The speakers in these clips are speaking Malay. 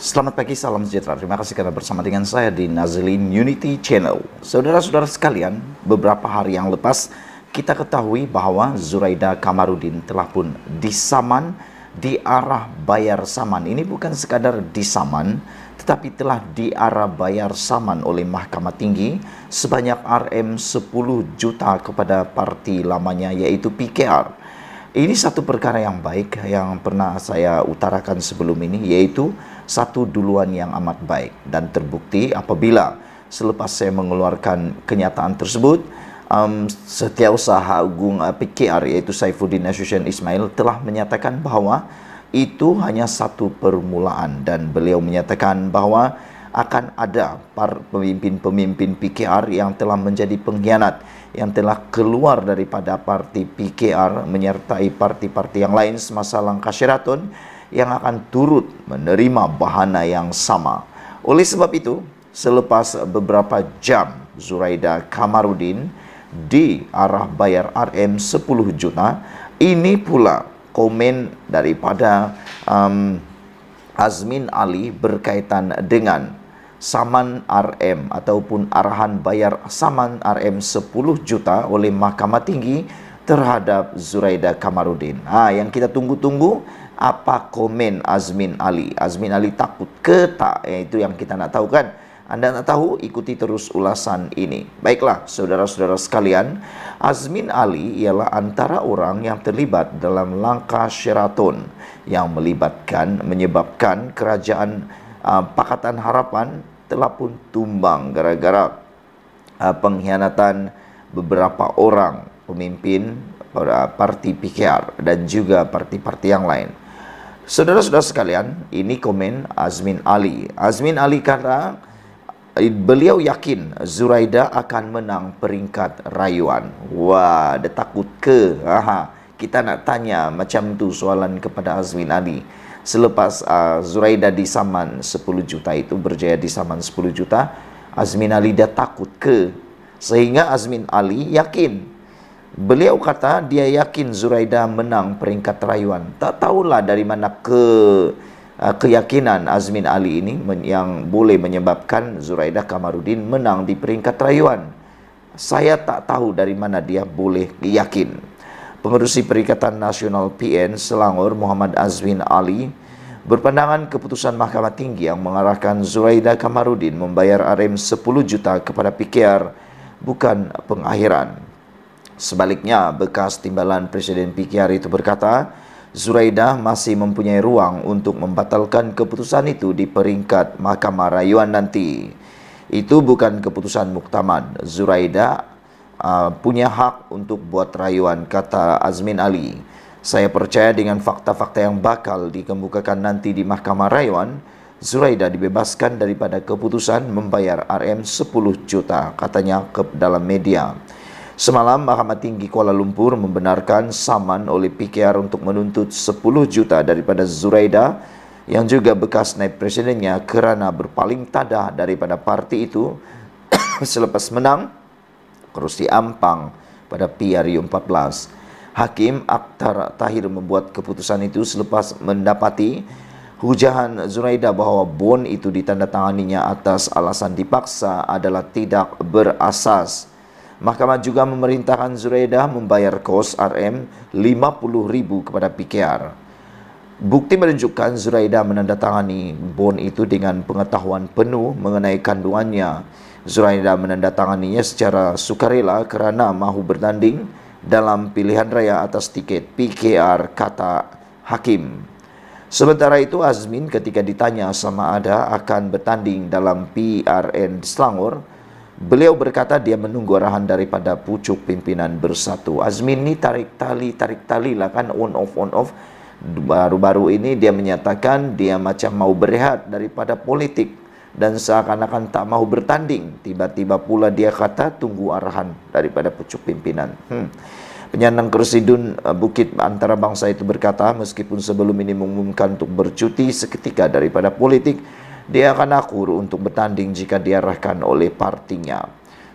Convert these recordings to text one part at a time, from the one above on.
Selamat pagi, salam sejahtera. Terima kasih karena bersama dengan saya di Nazlin Unity Channel. Saudara-saudara sekalian, beberapa hari yang lepas kita ketahui bahwa Zuraida Kamarudin telah pun disaman di arah bayar saman. Ini bukan sekadar disaman, tetapi telah diarah bayar saman oleh Mahkamah Tinggi sebanyak Rm 10 juta kepada parti lamanya yaitu PKR. Ini satu perkara yang baik yang pernah saya utarakan sebelum ini, yaitu satu duluan yang amat baik dan terbukti apabila selepas saya mengeluarkan kenyataan tersebut, Setiausaha Agung PKR yaitu Saifuddin Nasution Ismail telah menyatakan bahwa itu hanya satu permulaan, dan beliau menyatakan bahwa akan ada pemimpin-pemimpin PKR yang telah menjadi pengkhianat, yang telah keluar daripada parti PKR menyertai parti-parti yang lain semasa langkah Sheraton yang akan turut menerima bahana yang sama. Oleh sebab itu, selepas beberapa jam Zuraida Kamarudin di arah bayar Rm 10 juta, ini pula komen daripada Azmin Ali berkaitan dengan saman RM ataupun arahan bayar saman RM 10 juta oleh Mahkamah Tinggi terhadap Zuraida Kamarudin. Yang kita tunggu-tunggu, apa komen Azmin Ali? Azmin Ali takut ke tak? Itu yang kita nak tahu kan? Anda nak tahu? Ikuti terus ulasan ini. Baiklah, saudara-saudara sekalian, Azmin Ali ialah antara orang yang terlibat dalam langkah Sheraton yang menyebabkan kerajaan Pakatan Harapan telah pun tumbang gara-gara pengkhianatan beberapa orang pemimpin parti PKR dan juga parti-parti yang lain. Saudara-saudara sekalian, ini komen Azmin Ali. Azmin Ali kata beliau yakin Zuraida akan menang peringkat rayuan. Wah, dia takut ke? Kita nak tanya macam tu soalan kepada Azmin Ali. Selepas Zuraida disaman 10 juta itu, berjaya disaman 10 juta, Azmin Ali dia takut ke? Sehingga Azmin Ali yakin. Beliau kata dia yakin Zuraida menang peringkat rayuan. Tak tahulah dari mana keyakinan Azmin Ali ini yang boleh menyebabkan Zuraida Kamarudin menang di peringkat rayuan. Saya tak tahu dari mana dia boleh yakin. Pengerusi Perikatan Nasional PN Selangor Muhammad Azmin Ali berpandangan keputusan Mahkamah Tinggi yang mengarahkan Zuraida Kamarudin membayar Rm 10 juta kepada PKR bukan pengakhiran. Sebaliknya, bekas timbalan Presiden PKR itu berkata, Zuraida masih mempunyai ruang untuk membatalkan keputusan itu di peringkat Mahkamah Rayuan nanti. Itu bukan keputusan muktamad. Zuraida punya hak untuk buat rayuan, kata Azmin Ali. Saya percaya dengan fakta-fakta yang bakal dikemukakan nanti di Mahkamah Rayuan, Zuraida dibebaskan daripada keputusan membayar Rm 10 juta, katanya dalam media. Semalam, Mahkamah Tinggi Kuala Lumpur membenarkan saman oleh PKR untuk menuntut 10 juta daripada Zuraida yang juga bekas naib presidennya kerana berpaling tadah daripada parti itu selepas menang kerusi Ampang pada PRU 14. Hakim Akhtar Tahir membuat keputusan itu selepas mendapati hujahan Zuraida bahawa bon itu ditandatanganinya atas alasan dipaksa adalah tidak berasas. Mahkamah juga memerintahkan Zuraida membayar kos Rm 50,000 kepada PKR. Bukti menunjukkan Zuraida menandatangani bon itu dengan pengetahuan penuh mengenai kandungannya. Zuraida menandatanganinya secara sukarela kerana mahu bertanding dalam pilihan raya atas tiket PKR, kata Hakim. Sementara itu, Azmin ketika ditanya sama ada akan bertanding dalam PRN Selangor, beliau berkata dia menunggu arahan daripada pucuk pimpinan Bersatu. Azmin ni tarik tali lah kan, on off. Baru-baru ini dia menyatakan dia macam mau berehat daripada politik dan seakan-akan tak mahu bertanding. Tiba-tiba pula dia kata tunggu arahan daripada pucuk pimpinan. Penyandang kerusi DUN Bukit Antarabangsa itu berkata, meskipun sebelum ini mengumumkan untuk bercuti seketika daripada politik, dia akan akur untuk bertanding jika diarahkan oleh partinya.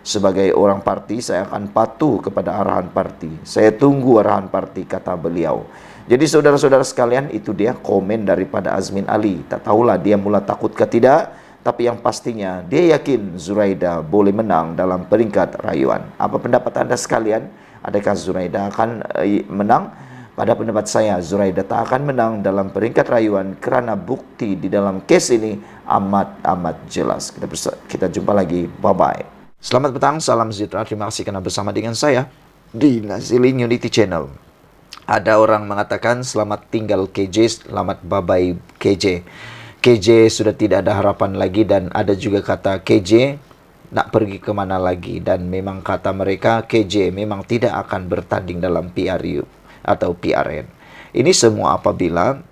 Sebagai orang parti, saya akan patuh kepada arahan parti. Saya tunggu arahan parti, kata beliau. Jadi saudara-saudara sekalian, itu dia komen daripada Azmin Ali. Tak tahulah dia mula takut ke tidak, tapi yang pastinya dia yakin Zuraida boleh menang dalam peringkat rayuan. Apa pendapat anda sekalian? Adakah Zuraida akan menang? Pada pendapat saya, Zuraida tak akan menang dalam peringkat rayuan kerana bukti di dalam kes ini amat jelas. Kita jumpa lagi. Bye-bye. Selamat petang, salam sejahtera. Terima kasih kerana bersama dengan saya di Nazili Unity Channel. Ada orang mengatakan selamat tinggal KJ, selamat bye-bye KJ. KJ sudah tidak ada harapan lagi, dan ada juga kata KJ nak pergi ke mana lagi, dan memang kata mereka KJ memang tidak akan bertanding dalam PRU atau PRN. Ini semua apabila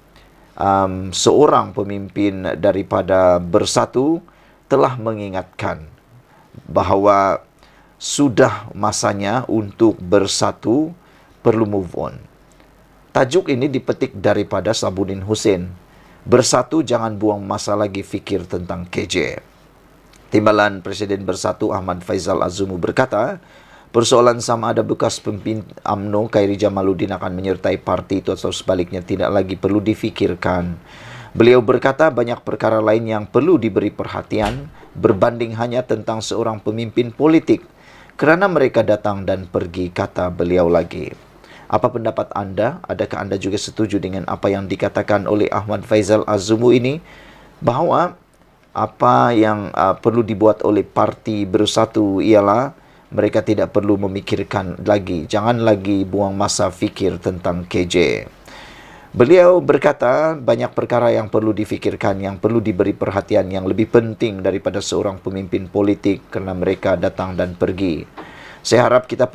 seorang pemimpin daripada Bersatu telah mengingatkan bahawa sudah masanya untuk Bersatu perlu move on. Tajuk ini dipetik daripada Sabuddin Hussein. Bersatu, jangan buang masa lagi fikir tentang KJ. Timbalan Presiden Bersatu Ahmad Faizal Azumu berkata, persoalan sama ada bekas pemimpin UMNO Khairi Jamaluddin akan menyertai parti itu atau sebaliknya tidak lagi perlu difikirkan. Beliau berkata banyak perkara lain yang perlu diberi perhatian berbanding hanya tentang seorang pemimpin politik kerana mereka datang dan pergi, kata beliau lagi. Apa pendapat anda? Adakah anda juga setuju dengan apa yang dikatakan oleh Ahmad Faizal Azumu ini? Bahawa apa yang perlu dibuat oleh parti Bersatu ialah mereka tidak perlu memikirkan lagi. Jangan lagi buang masa fikir tentang KJ. Beliau berkata banyak perkara yang perlu difikirkan, yang perlu diberi perhatian, yang lebih penting daripada seorang pemimpin politik kerana mereka datang dan pergi. Saya harap kita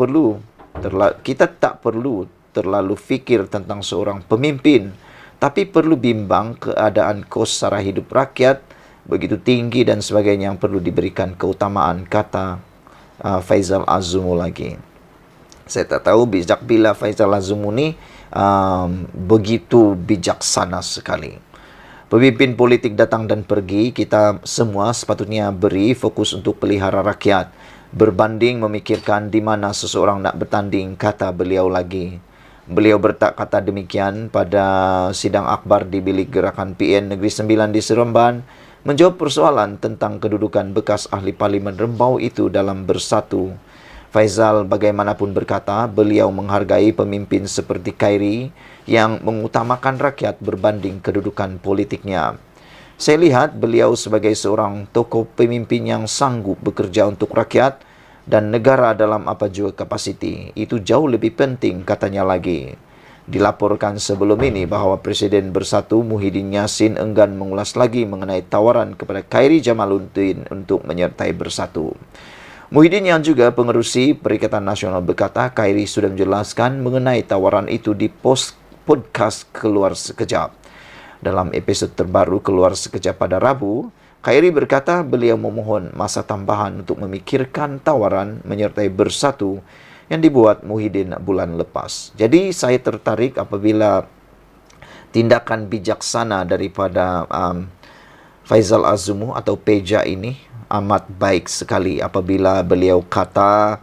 tak perlu terlalu fikir tentang seorang pemimpin, tapi perlu bimbang keadaan kos sara hidup rakyat begitu tinggi dan sebagainya yang perlu diberikan keutamaan, kata Faizal Azumu lagi. Saya tak tahu bijak bila Faizal Azumu ni begitu bijaksana sekali. Pemimpin politik datang dan pergi, kita semua sepatutnya beri fokus untuk pelihara rakyat berbanding memikirkan di mana seseorang nak bertanding, kata beliau lagi. Beliau berkata demikian pada sidang akhbar di Bilik Gerakan PN Negeri Sembilan di Seremban, menjawab persoalan tentang kedudukan bekas ahli Parlimen Rembau itu dalam Bersatu. Faizal bagaimanapun berkata, beliau menghargai pemimpin seperti Khairi yang mengutamakan rakyat berbanding kedudukan politiknya. Saya lihat beliau sebagai seorang tokoh pemimpin yang sanggup bekerja untuk rakyat dan negara dalam apa jua kapasiti. Itu jauh lebih penting, katanya lagi. Dilaporkan sebelum ini bahawa Presiden Bersatu Muhyiddin Yassin enggan mengulas lagi mengenai tawaran kepada Khairi Jamaluddin untuk menyertai Bersatu. Muhyiddin yang juga pengerusi Perikatan Nasional berkata Khairi sudah menjelaskan mengenai tawaran itu di podcast Keluar Sekejap. Dalam episod terbaru Keluar Sekejap pada Rabu, Khairi berkata beliau memohon masa tambahan untuk memikirkan tawaran menyertai Bersatu yang dibuat Muhyiddin bulan lepas. Jadi saya tertarik apabila tindakan bijaksana daripada Faizal Azumu atau Peja ini amat baik sekali apabila beliau kata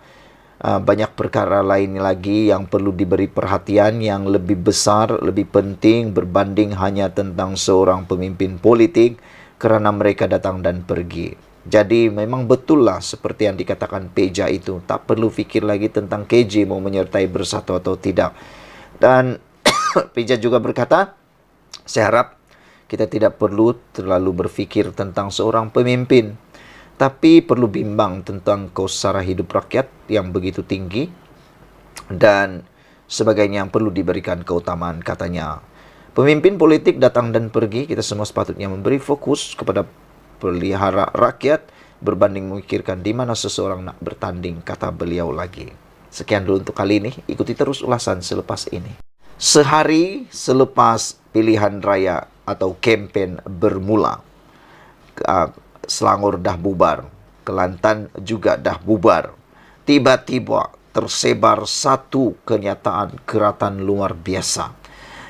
banyak perkara lain lagi yang perlu diberi perhatian yang lebih besar, lebih penting berbanding hanya tentang seorang pemimpin politik kerana mereka datang dan pergi. Jadi memang betul lah seperti yang dikatakan Peja itu. Tak perlu fikir lagi tentang KJ mau menyertai Bersatu atau tidak. Dan Peja juga berkata, saya harap kita tidak perlu terlalu berfikir tentang seorang pemimpin, tapi perlu bimbang tentang kos sara hidup rakyat yang begitu tinggi dan sebagainya yang perlu diberikan keutamaan, katanya. Pemimpin politik datang dan pergi, kita semua sepatutnya memberi fokus kepada pelihara rakyat berbanding memikirkan di mana seseorang nak bertanding, kata beliau lagi. Sekian dulu untuk kali ini, ikuti terus ulasan selepas ini. Sehari selepas pilihan raya atau kempen bermula, Selangor dah bubar, Kelantan juga dah bubar. Tiba-tiba tersebar satu kenyataan keratan luar biasa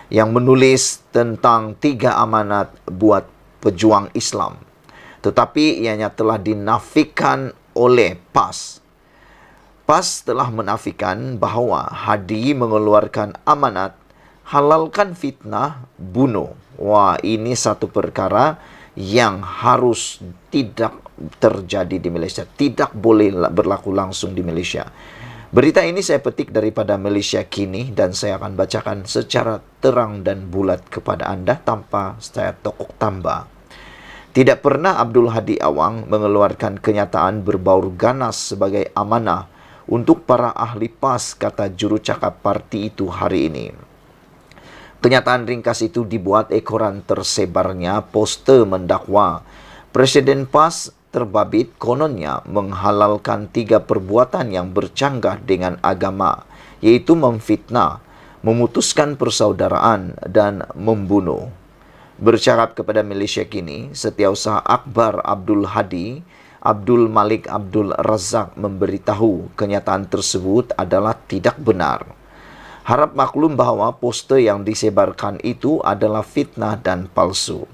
yang menulis tentang 3 amanat buat pejuang Islam. Tetapi ianya telah dinafikan oleh PAS. PAS telah menafikan bahawa Hadi mengeluarkan amanat Halalkan fitnah, bunuh. Wah, ini satu perkara yang harus tidak terjadi di Malaysia. Tidak boleh berlaku langsung di Malaysia. Berita ini saya petik daripada Malaysia Kini dan saya akan bacakan secara terang dan bulat kepada anda tanpa saya tokok tambah. Tidak pernah Abdul Hadi Awang mengeluarkan kenyataan berbaur ganas sebagai amanah untuk para ahli PAS, kata jurucakap parti itu hari ini. Kenyataan ringkas itu dibuat ekoran tersebarnya poster mendakwa Presiden PAS terbabit kononnya menghalalkan 3 perbuatan yang bercanggah dengan agama, iaitu memfitnah, memutuskan persaudaraan dan membunuh. Bercakap kepada Malaysia Kini, Setiausaha Akbar Abdul Hadi Abdul Malik Abdul Razak memberitahu kenyataan tersebut adalah tidak benar. Harap maklum bahawa poster yang disebarkan itu adalah fitnah dan palsu.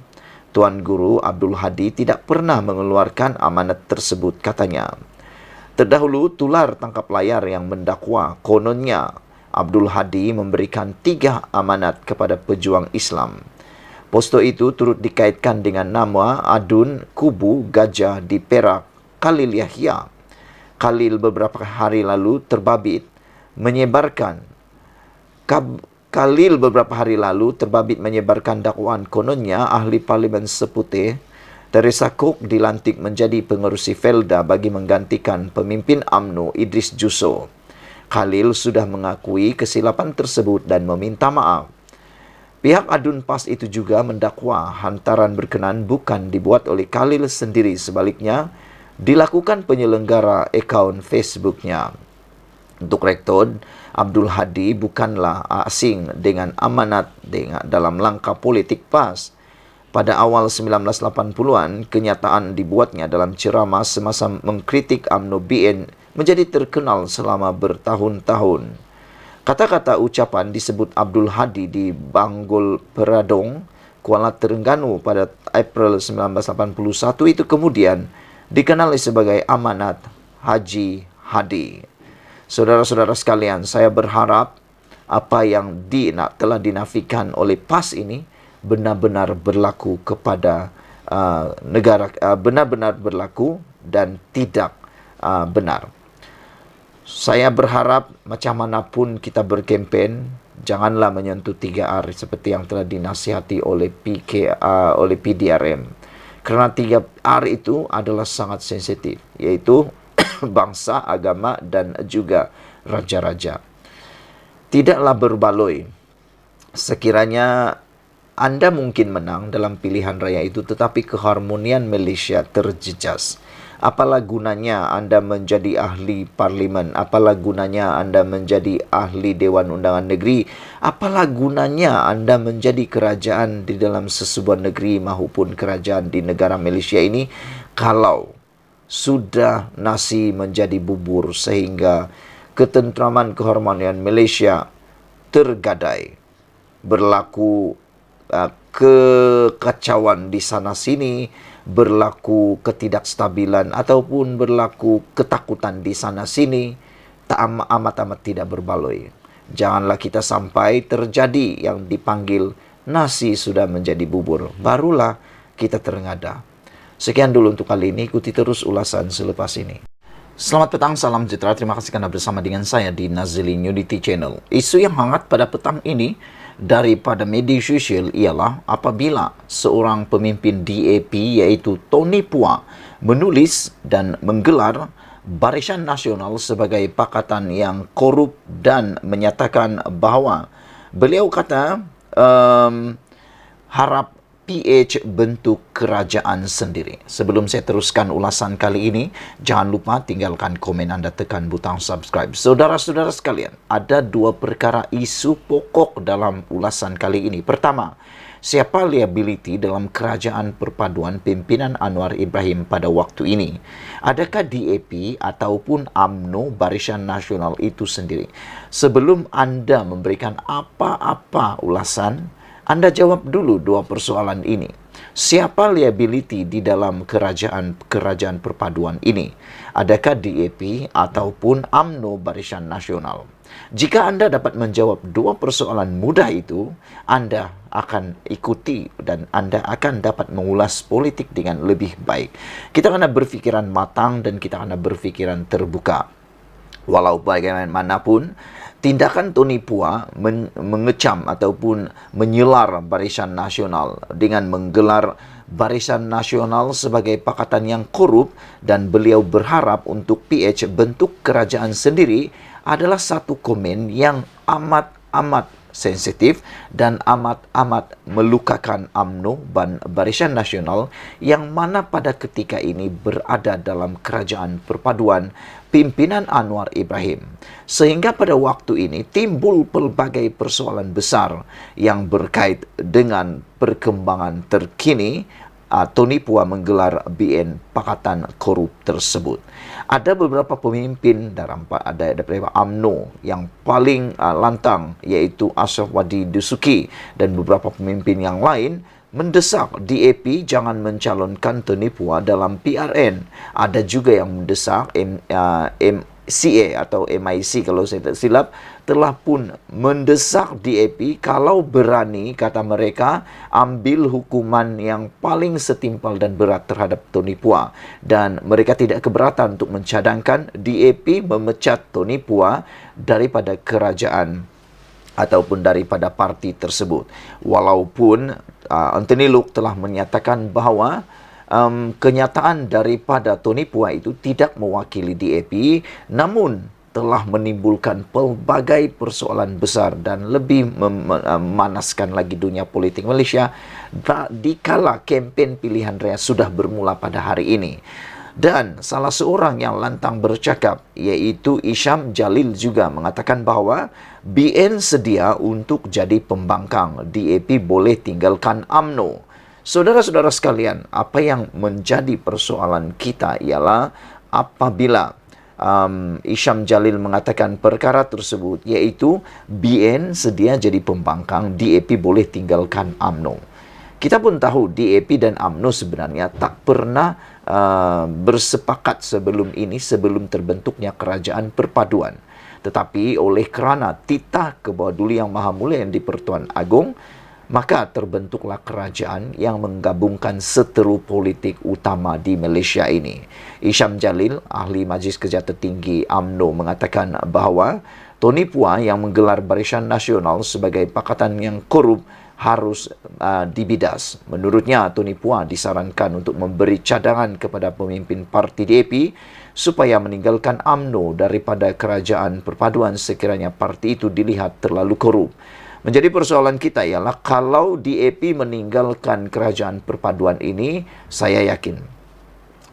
Tuan Guru Abdul Hadi tidak pernah mengeluarkan amanat tersebut, katanya. Terdahulu, tular tangkap layar yang mendakwa kononnya Abdul Hadi memberikan 3 amanat kepada pejuang Islam. Poster itu turut dikaitkan dengan nama adun kubu gajah di Perak, Khalil Yahya. Khalil beberapa hari lalu terbabit menyebarkan dakwaan kononnya ahli Parlimen Seputih Teresa Cook dilantik menjadi pengerusi Felda bagi menggantikan pemimpin UMNO Idris Jusso. Khalil sudah mengakui kesilapan tersebut dan meminta maaf. Pihak adun PAS itu juga mendakwa hantaran berkenan bukan dibuat oleh Khalil sendiri, sebaliknya dilakukan penyelenggara akaun Facebooknya. Untuk rekod, Abdul Hadi bukanlah asing dengan amanat dalam langkah politik PAS. Pada awal 1980-an, kenyataan dibuatnya dalam ceramah semasa mengkritik UMNO BN menjadi terkenal selama bertahun-tahun. Kata-kata ucapan disebut Abdul Hadi di Banggol Peradong, Kuala Terengganu pada April 1981 itu kemudian dikenali sebagai amanat Haji Hadi. Saudara-saudara sekalian, saya berharap apa yang telah dinafikan oleh PAS ini benar-benar berlaku kepada negara, benar-benar berlaku dan tidak benar. Saya berharap macam manapun kita berkempen, janganlah menyentuh 3R seperti yang telah dinasihati oleh PDRM. Karena 3R itu adalah sangat sensitif, yaitu bangsa, agama, dan juga raja-raja. Tidaklah berbaloi. Sekiranya anda mungkin menang dalam pilihan raya itu, tetapi keharmonian Malaysia terjejas. Apalah gunanya anda menjadi ahli parlimen? Apalah gunanya anda menjadi ahli Dewan Undangan Negeri? Apalah gunanya anda menjadi kerajaan di dalam sesebuah negeri maupun kerajaan di negara Malaysia ini kalau sudah nasi menjadi bubur sehingga ketentraman keharmonian Malaysia tergadai. Berlaku kekacauan di sana-sini, berlaku ketidakstabilan ataupun berlaku ketakutan di sana-sini, amat-amat tidak berbaloi. Janganlah kita sampai terjadi yang dipanggil nasi sudah menjadi bubur, barulah kita terengada. Sekian dulu untuk kali ini, ikuti terus ulasan selepas ini. Selamat petang, salam sejahtera. Terima kasih karena bersama dengan saya di Nazili Nudity Channel. Isu yang hangat pada petang ini daripada media sosial ialah apabila seorang pemimpin DAP iaitu Tony Pua menulis dan menggelar Barisan Nasional sebagai pakatan yang korup dan menyatakan bahawa beliau kata harap PH bentuk kerajaan sendiri. Sebelum saya teruskan ulasan kali ini, jangan lupa tinggalkan komen anda, tekan butang subscribe. Saudara-saudara sekalian, ada 2 perkara isu pokok dalam ulasan kali ini. Pertama, siapa liability dalam kerajaan perpaduan pimpinan Anwar Ibrahim pada waktu ini? Adakah DAP ataupun UMNO Barisan Nasional itu sendiri? Sebelum anda memberikan apa-apa ulasan, anda jawab dulu 2 persoalan ini. Siapa liability di dalam kerajaan perpaduan ini? Adakah DAP ataupun UMNO Barisan Nasional? Jika Anda dapat menjawab dua persoalan mudah itu, Anda akan ikuti dan Anda akan dapat mengulas politik dengan lebih baik. Kita kena berfikiran matang dan kita kena berfikiran terbuka. Walau bagaimanapun, tindakan Tony Pua mengecam ataupun menyelar Barisan Nasional dengan menggelar Barisan Nasional sebagai pakatan yang korup dan beliau berharap untuk PH bentuk kerajaan sendiri adalah satu komen yang amat sensitif dan amat melukakan UMNO dan Barisan Nasional yang mana pada ketika ini berada dalam kerajaan perpaduan pimpinan Anwar Ibrahim. Sehingga pada waktu ini timbul pelbagai persoalan besar yang berkait dengan perkembangan terkini Tony Pua menggelar BN Pakatan Korup tersebut. Ada beberapa pemimpin daripada UMNO yang paling lantang, iaitu Ashraf Wadi Dusuki dan beberapa pemimpin yang lain mendesak DAP jangan mencalonkan Tony Pua dalam PRN. Ada juga yang mendesak MCA atau MIC kalau saya tak silap telah pun mendesak DAP kalau berani, kata mereka, ambil hukuman yang paling setimpal dan berat terhadap Tony Pua. Dan mereka tidak keberatan untuk mencadangkan DAP memecat Tony Pua daripada kerajaan ataupun daripada parti tersebut. Walaupun Anthony Loke telah menyatakan bahawa kenyataan daripada Tony Pua itu tidak mewakili DAP, namun telah menimbulkan pelbagai persoalan besar dan lebih memanaskan lagi dunia politik Malaysia dikala kempen pilihan raya sudah bermula pada hari ini. Dan salah seorang yang lantang bercakap, iaitu Isham Jalil, juga mengatakan bahawa BN sedia untuk jadi pembangkang, DAP boleh tinggalkan UMNO. Saudara-saudara sekalian, apa yang menjadi persoalan kita ialah apabila Isham Jalil mengatakan perkara tersebut, iaitu BN sedia jadi pembangkang, DAP boleh tinggalkan UMNO. Kita pun tahu DAP dan UMNO sebenarnya tak pernah bersepakat sebelum terbentuknya kerajaan perpaduan. Tetapi oleh kerana titah ke bawah Duli Yang Maha Mulia yang di-Pertuan Agong, maka terbentuklah kerajaan yang menggabungkan seteru politik utama di Malaysia ini. Isham Jalil, ahli Majlis Kerja Tertinggi UMNO, mengatakan bahawa Tony Pua yang menggelar Barisan Nasional sebagai pakatan yang korup harus dibidas. Menurutnya, Tony Pua disarankan untuk memberi cadangan kepada pemimpin parti DAP supaya meninggalkan UMNO daripada kerajaan perpaduan sekiranya parti itu dilihat terlalu korup. Menjadi persoalan kita ialah kalau DAP meninggalkan kerajaan perpaduan ini, saya yakin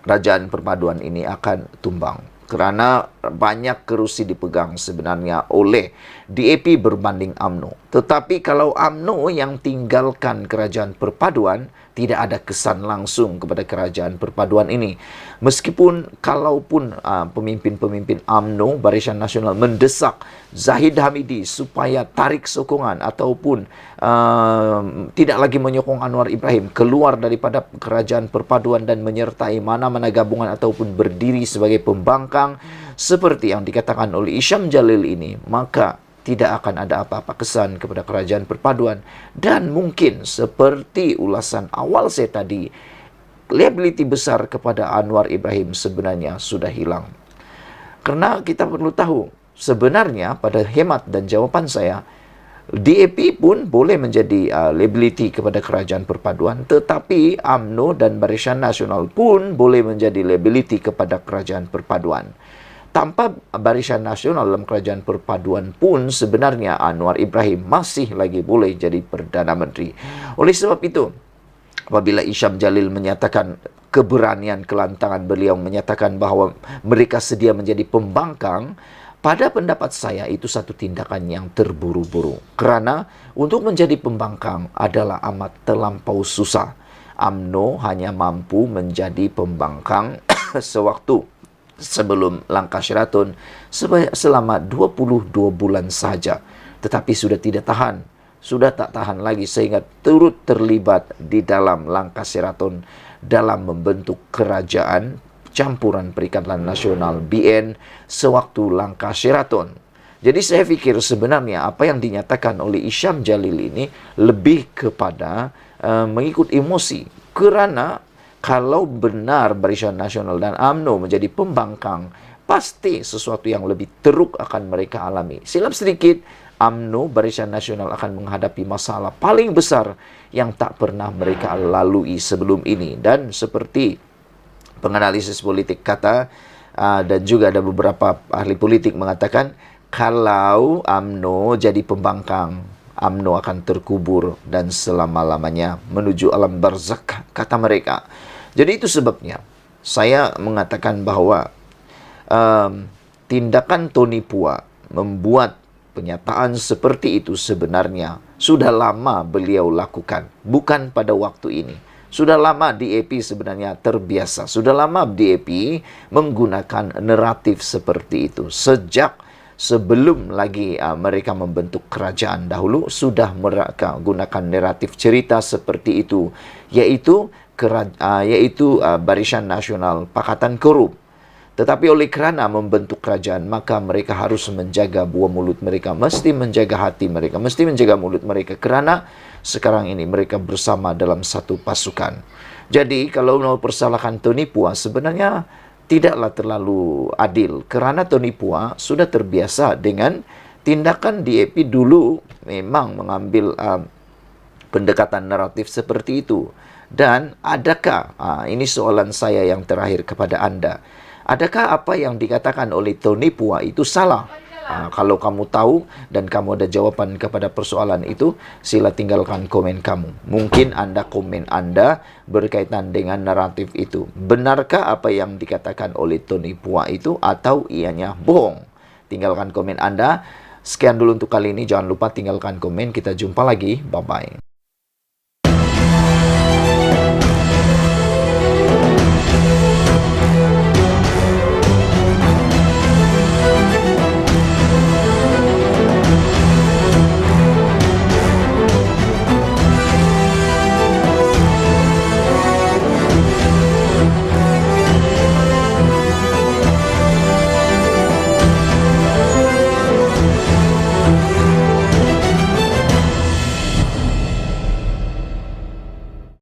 kerajaan perpaduan ini akan tumbang. Kerana banyak kerusi dipegang sebenarnya oleh DAP berbanding UMNO. Tetapi kalau UMNO yang tinggalkan kerajaan perpaduan, tidak ada kesan langsung kepada kerajaan perpaduan ini. Meskipun kalaupun pemimpin-pemimpin UMNO, Barisan Nasional, mendesak Zahid Hamidi supaya tarik sokongan ataupun tidak lagi menyokong Anwar Ibrahim keluar daripada kerajaan perpaduan dan menyertai mana-mana gabungan ataupun berdiri sebagai pembangkang seperti yang dikatakan oleh Isham Jalil ini, maka tidak akan ada apa-apa kesan kepada kerajaan perpaduan. Dan mungkin seperti ulasan awal saya tadi, liability besar kepada Anwar Ibrahim sebenarnya sudah hilang. Kerana kita perlu tahu, sebenarnya pada hemat dan jawapan saya, DAP pun boleh menjadi liability kepada kerajaan perpaduan, tetapi UMNO dan Barisan Nasional pun boleh menjadi liability kepada kerajaan perpaduan. Tanpa Barisan Nasional dalam kerajaan perpaduan pun sebenarnya Anwar Ibrahim masih lagi boleh jadi Perdana Menteri. Oleh sebab itu, apabila Isham Jalil menyatakan keberanian, kelantangan beliau menyatakan bahawa mereka sedia menjadi pembangkang, pada pendapat saya itu satu tindakan yang terburu-buru. Kerana untuk menjadi pembangkang adalah amat terlampau susah. UMNO hanya mampu menjadi pembangkang sewaktu sebelum langkah Sheraton selama 22 bulan saja. Tetapi sudah tak tahan lagi sehingga turut terlibat di dalam langkah Sheraton dalam membentuk kerajaan campuran Perikatan Nasional BN sewaktu langkah Sheraton. Jadi saya pikir sebenarnya apa yang dinyatakan oleh Isyam Jalil ini lebih kepada mengikut emosi. Kerana kalau benar Barisan Nasional dan UMNO menjadi pembangkang, pasti sesuatu yang lebih teruk akan mereka alami. Silap sedikit, UMNO, Barisan Nasional akan menghadapi masalah paling besar yang tak pernah mereka lalui sebelum ini. Dan seperti penganalisis politik kata, dan juga ada beberapa ahli politik mengatakan, kalau UMNO jadi pembangkang, UMNO akan terkubur dan selama-lamanya menuju alam barzakh, kata mereka. Jadi itu sebabnya saya mengatakan bahwa tindakan Tony Pua membuat penyataan seperti itu sebenarnya sudah lama beliau lakukan, bukan pada waktu ini. Sudah lama DAP sebenarnya terbiasa. Sudah lama DAP menggunakan naratif seperti itu. Sejak sebelum lagi mereka membentuk kerajaan dahulu, sudah mereka gunakan naratif cerita seperti itu, yaitu Barisan Nasional Pakatan Korup. Tetapi oleh kerana membentuk kerajaan, maka mereka harus menjaga buah mulut mereka, mesti menjaga hati mereka, mesti menjaga mulut mereka, kerana sekarang ini mereka bersama dalam satu pasukan. Jadi kalau mau persalahkan Tony Pua, sebenarnya tidaklah terlalu adil, kerana Tony Pua sudah terbiasa dengan tindakan DAP dulu memang mengambil pendekatan naratif seperti itu. Dan adakah, ini soalan saya yang terakhir kepada anda, adakah apa yang dikatakan oleh Tony Pua itu salah? Kalau kamu tahu dan kamu ada jawaban kepada persoalan itu, sila tinggalkan komen kamu. Mungkin anda komen anda berkaitan dengan naratif itu. Benarkah apa yang dikatakan oleh Tony Pua itu atau ianya bohong? Tinggalkan komen anda. Sekian dulu untuk kali ini. Jangan lupa tinggalkan komen. Kita jumpa lagi. Bye-bye.